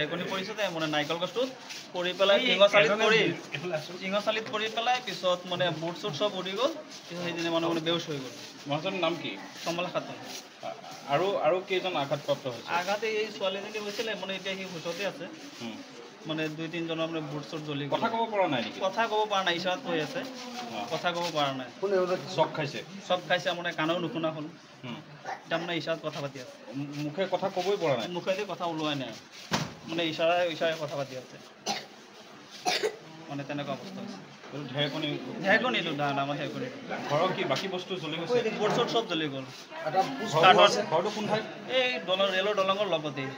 ঢেকনি পৰিছে মানে নাৰিকল গছটোত পৰি পেলাই টিঙচালিত পৰি পেলাই পিছত মানে বুট চুট চব উৰি গ'ল পিছত সেইদিনা মানে বেউচ হৈ গ'ল মানুহজনৰ নাম কি কমলা খাতুন আৰু কেইজন আঘাতপ্ৰাপ্ত হৈছে আঘাত এই ছোৱালীজনী হৈছিলে মানে এতিয়া সি হুঁচতে আছে মানে 2-3 জনৰ মানে বুট চুট জ্বলি কথা ক'ব পৰা নাই নেকি কথা ক'ব পৰা নাই ইশাৰাত কৈ আছে কথা ক'ব পৰা নাই চব খাইছে মানে কাণেও নুশুনা হ'ল এতিয়া মানে ইশাৰাত কথা পাতি আছে মুখে কথা ক'বই পৰা নাই মুখেদি কথা ওলোৱাই নাই মানে ইশাৰাই কথা পাতি আছে মানে তেনেকুৱা অৱস্থা হৈছে ঢেকনিটো ডাঙৰ ঢেকনি ঘৰৰ কি বাকী বস্তু জ্বলি গৈছে বুট চুট চব জ্বলি গ'ল ঘৰটো কোন ঠাইত এই ৰেলৰ দলঙৰ লগতেই